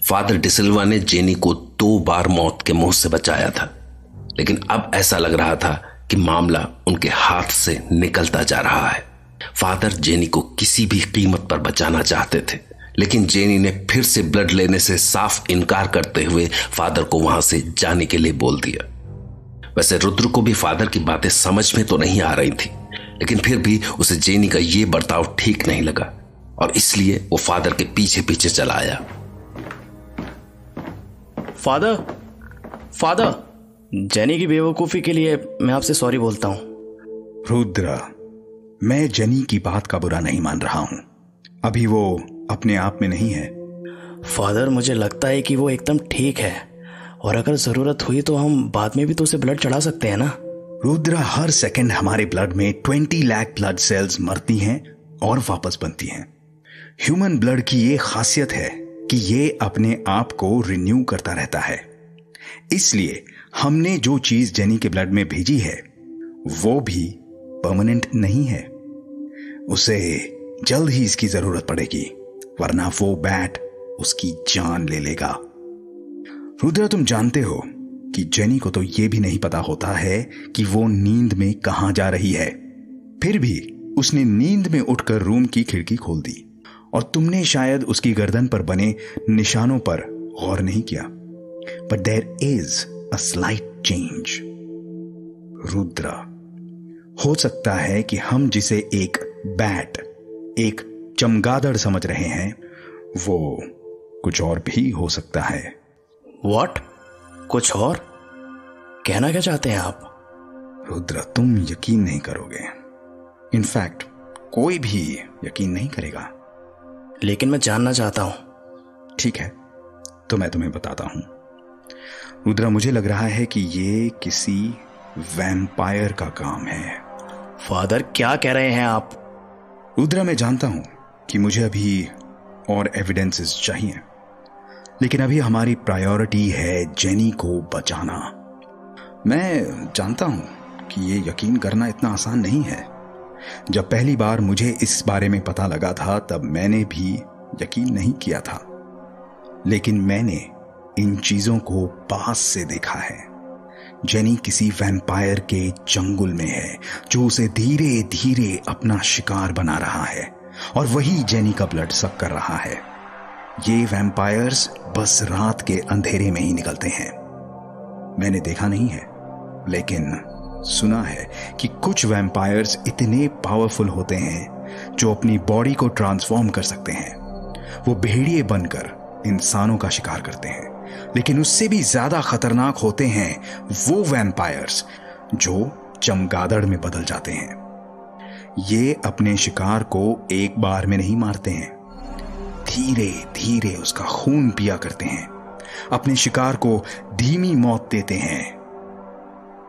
Father de Silva ने jenny को 2 बार मौत के मुंह से बचाया था, लेकिन अब ऐसा लग रहा था कि मामला उनके हाथ से निकलता जा रहा है। फादर जेनी को किसी भी कीमत पर बचाना चाहते थे, लेकिन जेनी ने फिर से ब्लड लेने से साफ इनकार करते हुए फादर को वहां से जाने के लिए बोल दिया। वैसे रुद्र को भी फादर की बातें समझ में तो नहीं आ रही थी, लेकिन फिर भी उसे जेनी का यह बर्ताव ठीक नहीं लगा और इसलिए वो फादर के पीछे पीछे चला आया। फादर, जेनी की बेवकूफी के लिए मैं आपसे सॉरी बोलता हूं। रुद्र, मैं जेनी की बात का बुरा नहीं मान रहा हूं। अभी वो अपने आप में नहीं है। फादर, मुझे लगता है कि वो एकदम ठीक है और अगर जरूरत हुई तो हम बाद में भी तो उसे ब्लड चढ़ा सकते हैं ना। रुद्र, हर सेकंड हमारे ब्लड में 20 लाख ब्लड सेल्स मरती हैं और वापस बनती हैं। ह्यूमन ब्लड की ये खासियत है कि ये अपने आप को रिन्यू करता रहता है। इसलिए हमने जो चीज जेनी के ब्लड में भेजी है वो भी परमानेंट नहीं है। उसे जल्द ही इसकी जरूरत पड़ेगी, वरना वो बैट उसकी जान ले लेगा। रुद्र, तुम जानते हो कि जेनी को तो यह भी नहीं पता होता है कि वो नींद में कहां जा रही है। फिर भी उसने नींद में उठकर रूम की खिड़की खोल दी और तुमने शायद उसकी गर्दन पर बने निशानों पर गौर नहीं किया। But there is a slight change. Rudra, हो सकता है कि हम जिसे एक बैट, एक चमगादड़ समझ रहे हैं, वो कुछ और भी हो सकता है। What? कुछ और? कहना क्या चाहते हैं आप? रुद्र, तुम यकीन नहीं करोगे। इनफैक्ट कोई भी यकीन नहीं करेगा। लेकिन मैं जानना चाहता हूं। ठीक है, तो मैं तुम्हें बताता हूं। रुद्र, मुझे लग रहा है कि ये किसी वैम्पायर का काम है। फादर, क्या कह रहे हैं आप? रुद्र, मैं जानता हूं कि मुझे अभी और एविडेंसेस चाहिए, लेकिन अभी हमारी प्रायोरिटी है जेनी को बचाना। मैं जानता हूं कि ये यकीन करना इतना आसान नहीं है। जब पहली बार मुझे इस बारे में पता लगा था तब मैंने भी यकीन नहीं किया था, लेकिन मैंने इन चीजों को पास से देखा है। जेनी किसी वैम्पायर के चंगुल में है जो उसे धीरे धीरे अपना शिकार बना रहा है और वही जेनी का ब्लड सक कर रहा है। ये वैम्पायर्स बस रात के अंधेरे में ही निकलते हैं। मैंने देखा नहीं है, लेकिन सुना है कि कुछ वैम्पायर्स इतने पावरफुल होते हैं जो अपनी बॉडी को ट्रांसफॉर्म कर सकते हैं। वो भेड़िए बनकर इंसानों का शिकार करते हैं, लेकिन उससे भी ज्यादा खतरनाक होते हैं वो वैम्पायर्स जो चमगादड़ में बदल जाते हैं। ये अपने शिकार को एक बार में नहीं मारते हैं, धीरे धीरे उसका खून पिया करते हैं, अपने शिकार को धीमी मौत देते हैं।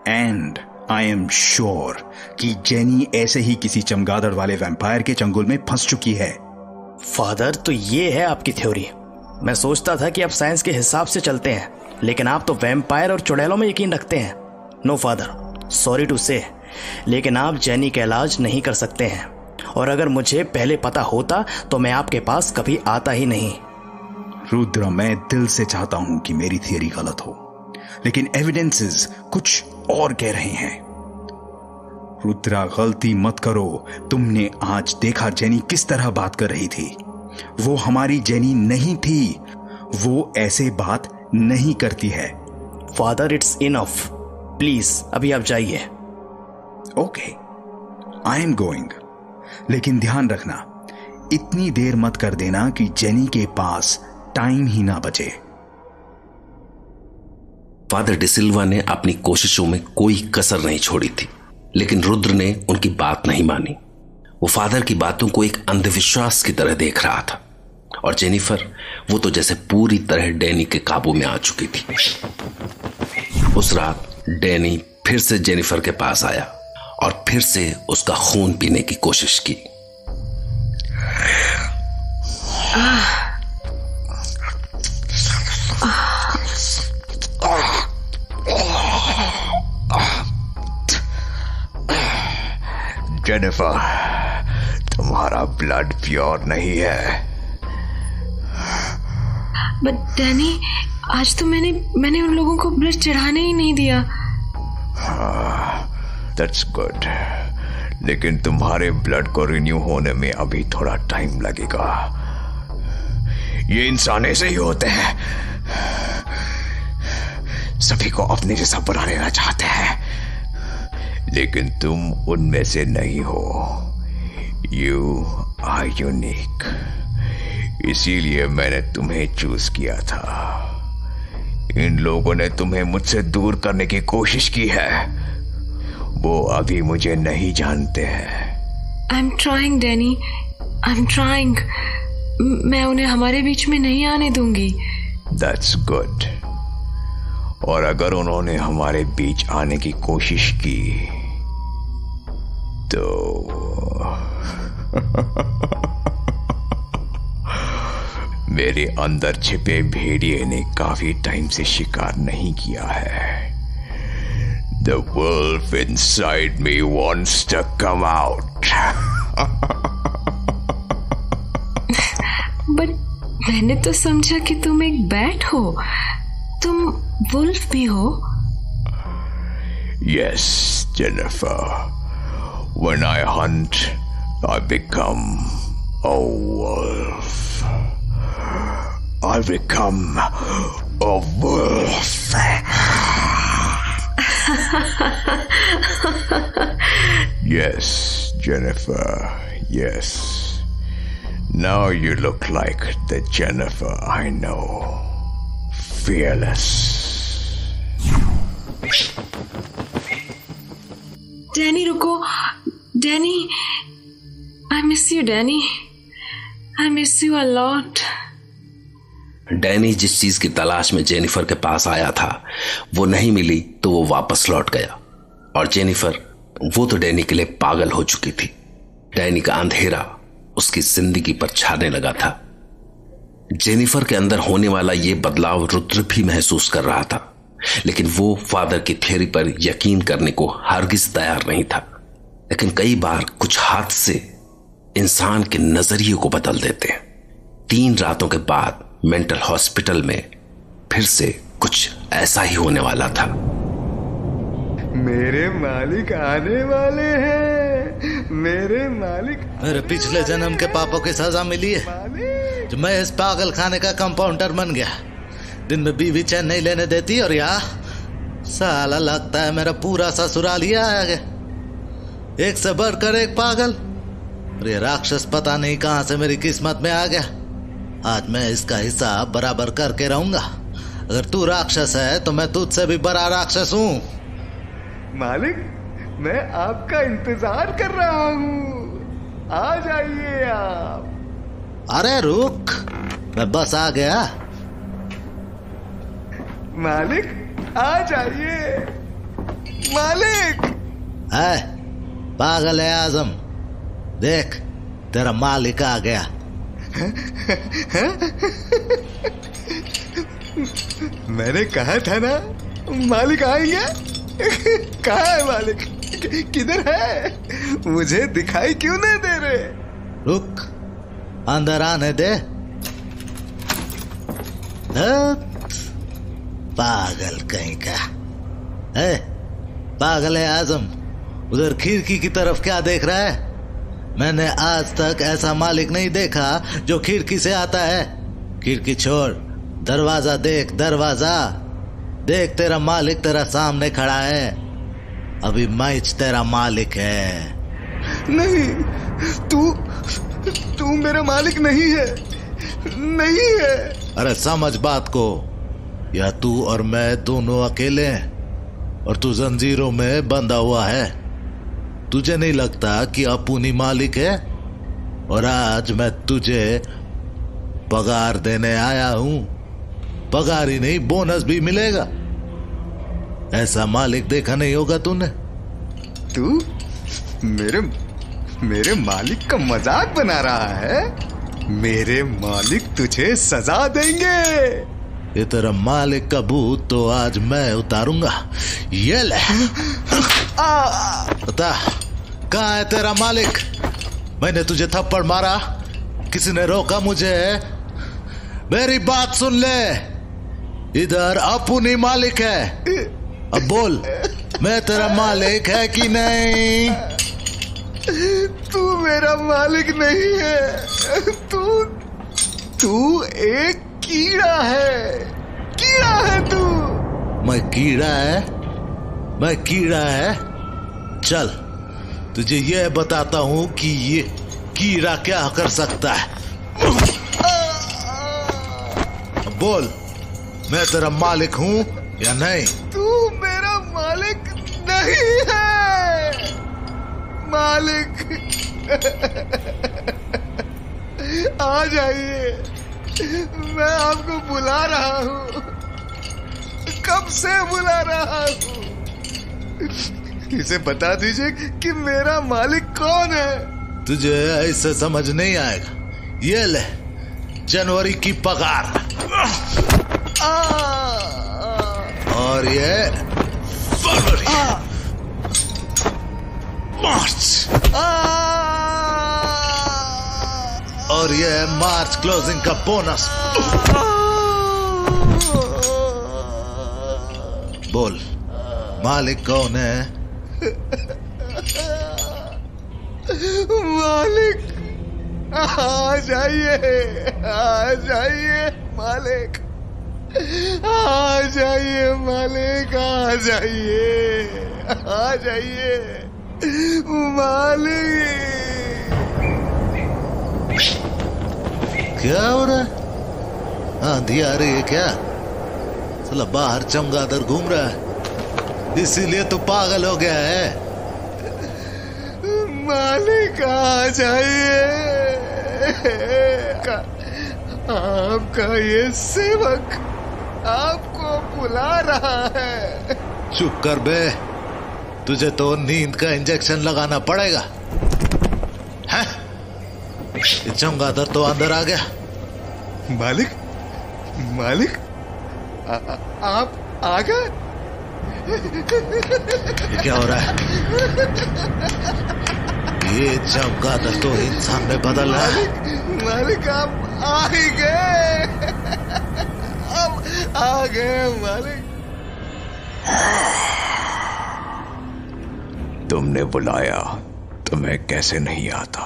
एंड आई एम श्योर कि जेनी ऐसे ही किसी चमगादड़ वाले वैम्पायर के चंगुल में फंस चुकी है। फादर, तो ये है आपकी थ्योरी। मैं सोचता था कि आप साइंस के हिसाब से चलते हैं, लेकिन आप तो वैम्पायर और चुड़ैलों में यकीन रखते हैं। नो फादर, सॉरी टू से, लेकिन आप जेनी का इलाज नहीं कर सकते हैं, और अगर मुझे पहले पता होता तो मैं आपके पास कभी आता ही नहीं। रुद्र, मैं दिल से चाहता हूं कि मेरी थियरी गलत हो, लेकिन एविडेंसेस कुछ और कह रहे हैं। रुद्रा, गलती मत करो। तुमने आज देखा जेनी किस तरह बात कर रही थी। वो हमारी जेनी नहीं थी। वो ऐसे बात नहीं करती है। Father, it's enough. प्लीज अभी आप जाइए। ओके, आई एम गोइंग, लेकिन ध्यान रखना, इतनी देर मत कर देना कि जेनी के पास टाइम ही ना बचे। फादर डिसिल्वा ने अपनी कोशिशों में कोई कसर नहीं छोड़ी थी, लेकिन रुद्र ने उनकी बात नहीं मानी। वो फादर की बातों को एक अंधविश्वास की तरह देख रहा था, और जेनिफर, वो तो जैसे पूरी तरह डैनी के काबू में आ चुकी थी। उस रात डैनी फिर से जेनिफर के पास आया और फिर से उसका खून पीने की कोशिश की। जेनिफर, तुम्हारा ब्लड प्योर नहीं है। बट डैनी, आज तो मैंने उन लोगों को ब्लड चढ़ाने ही नहीं दिया। दैट्स गुड, लेकिन तुम्हारे ब्लड को रिन्यू होने में अभी थोड़ा टाइम लगेगा। ये इंसान ऐसे ही होते हैं, सभी को अपने जैसा बना लेना चाहते हैं, लेकिन तुम उनमें से नहीं हो। यू आर यूनिक, इसीलिए मैंने तुम्हें चूज किया था। इन लोगों ने तुम्हें मुझसे दूर करने की कोशिश की है, वो अभी मुझे नहीं जानते हैं। I am trying Danny, I am trying. मैं उन्हें हमारे बीच में नहीं आने दूंगी। That's good. और अगर उन्होंने हमारे बीच आने की कोशिश की तो मेरे अंदर छिपे भेड़िए ने काफी टाइम से शिकार नहीं किया है। The wolf inside me wants to come out. But मैंने तो समझा कि तुम एक बैट हो, तुम वुल्फ भी हो। Yes, Jennifer. When I hunt, I become a wolf. I become a wolf. Yes, Jennifer, yes. Now you look like the Jennifer I know. Fearless. Danny रुको, Danny, I miss you, Danny, I miss you a lot. Danny जिस चीज की तलाश में Jennifer के पास आया था वो नहीं मिली तो वो वापस लौट गया। और जेनिफर, वो तो डैनी के लिए पागल हो चुकी थी। डैनी का अंधेरा उसकी जिंदगी पर छाने लगा था। जेनिफर के अंदर होने वाला ये बदलाव रुद्र भी महसूस कर रहा था, लेकिन वो फादर की थ्योरी पर यकीन करने को हरगिज तैयार नहीं था। लेकिन कई बार कुछ हादसे इंसान के नजरिए को बदल देते हैं। 3 रातों के बाद मेंटल हॉस्पिटल में फिर से कुछ ऐसा ही होने वाला था। मेरे मालिक आने वाले हैं, मेरे मालिक। मेरे पिछले जन्म के पापों की सजा मिली है जो मैं इस पागल खाने का कंपाउंडर बन गया। दिन में बीवी चैन नहीं लेने देती और यहाँ साला लगता है मेरा पूरा ससुराल ही आ गया। एक से बढ़कर एक पागल। और ये राक्षस पता नहीं कहां से मेरी किस्मत में आ गया। आज मैं इसका हिसाब बराबर करके रहूंगा। अगर तू राक्षस है तो मैं तुझसे भी बड़ा राक्षस हूँ। मालिक, मैं आपका इंतजार कर रहा हूँ, आ जाइए आप। अरे रुक, मैं बस आ गया। मालिक आ जाइए। मालिक है पागल है आजम, देख तेरा मालिक आ गया। मैंने कहा था ना मालिक आएंगे। कहाँ है मालिक? किधर है? मुझे दिखाई क्यों नहीं दे रहे? रुक, अंदर आने दे। पागल कहीं का है। पागल है आजम, उधर खिड़की की तरफ क्या देख रहा है? मैंने आज तक ऐसा मालिक नहीं देखा जो खिड़की से आता है। खिड़की छोड़, दरवाजा देख, दरवाजा देख। तेरा मालिक तेरा सामने खड़ा है। अभी मैच तेरा मालिक है। नहीं, तू मेरा मालिक नहीं है, नहीं है। अरे समझ बात को, या तू और मैं दोनों अकेले हैं और तू जंजीरों में बंधा हुआ है। तुझे नहीं लगता कि अपुनी मालिक है? और आज मैं तुझे पगार देने आया हूं। पगार ही नहीं, बोनस भी मिलेगा। ऐसा मालिक देखा नहीं होगा तूने। तू मेरे मालिक का मजाक बना रहा है? मेरे मालिक तुझे सजा देंगे। ये तेरा मालिक का भूत तो आज मैं उतारूंगा। ये ले। बता, कहाँ है तेरा मालिक? मैंने तुझे थप्पड़ मारा, किसी ने रोका मुझे? मेरी बात सुन ले, इधर अपनी मालिक है। अब बोल, मैं तेरा मालिक है कि नहीं? तू मेरा मालिक नहीं है, तू एक कीड़ा है, कीड़ा है तू। मैं कीड़ा है? चल तुझे यह बताता हूं कि ये कीड़ा क्या कर सकता है। बोल, मैं तेरा मालिक हूं या नहीं? तू मेरा मालिक नहीं है। मालिक आ जाइए, मैं आपको बुला रहा हूं, कब से बुला रहा हूं। इसे बता दीजिए कि मेरा मालिक कौन है। तुझे ऐसे समझ नहीं आएगा। ये ले जनवरी की पगार, और ये फरवरी, मार्च, और ये मार्च क्लोजिंग का बोनस। बोल, मालिक कौन है? मालिक आ जाइए, आ जाइए मालिक, आ जाइए मालिक, आ जाइए, आ जाइए मालिक। क्या हो रहा है? आंधी आ रही है क्या? साला बाहर चमगादड़ घूम रहा है, इसीलिए तो पागल हो गया है। मालिक आ जाइए, आपका ये सेवक आपको बुला रहा है। चुप कर बे, तुझे तो नींद का इंजेक्शन लगाना पड़ेगा। हैं? ये चमगादड़ तो अंदर आ गया। मालिक, मालिक आप आ गए? ये क्या हो रहा है? ये चमगादड़ तो इंसान में बदल रहा है। मालिक आप आ ही गए, अब आ गए मालिक। तुमने बुलाया तो मैं कैसे नहीं आता।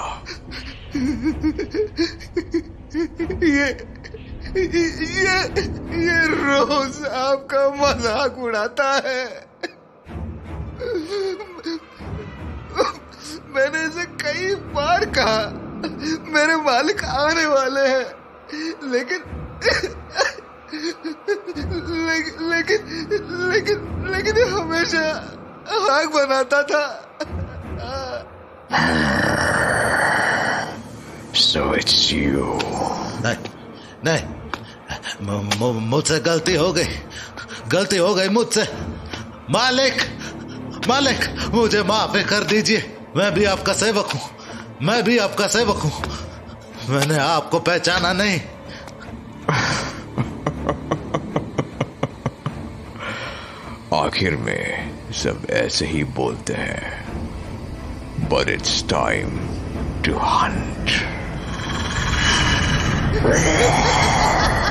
ये रोज आपका मजाक उड़ाता है। मैंने इसे कई बार कहा मेरे मालिक आने वाले हैं, लेकिन ये हमेशा आग बनाता था। So it's you. नहीं, मुझसे गलती हो गई मुझसे। मालिक, मुझे माफ कर दीजिए। मैं भी आपका सेवक हूँ, मैंने आपको पहचाना नहीं। आखिर में सब ऐसे ही बोलते हैं, but it's time to hunt.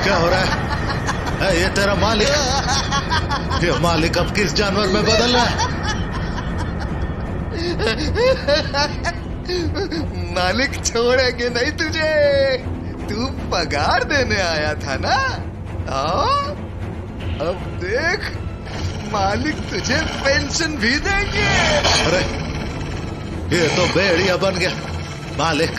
क्या हो रहा है? ये तेरा मालिक, ये मालिक अब किस जानवर में बदल रहा है? मालिक छोड़ेंगे नहीं तुझे, तू पगार देने आया था ना। अब देख, मालिक तुझे पेंशन भी देंगे। अरे ये तो भेड़िया बन गया। मालिक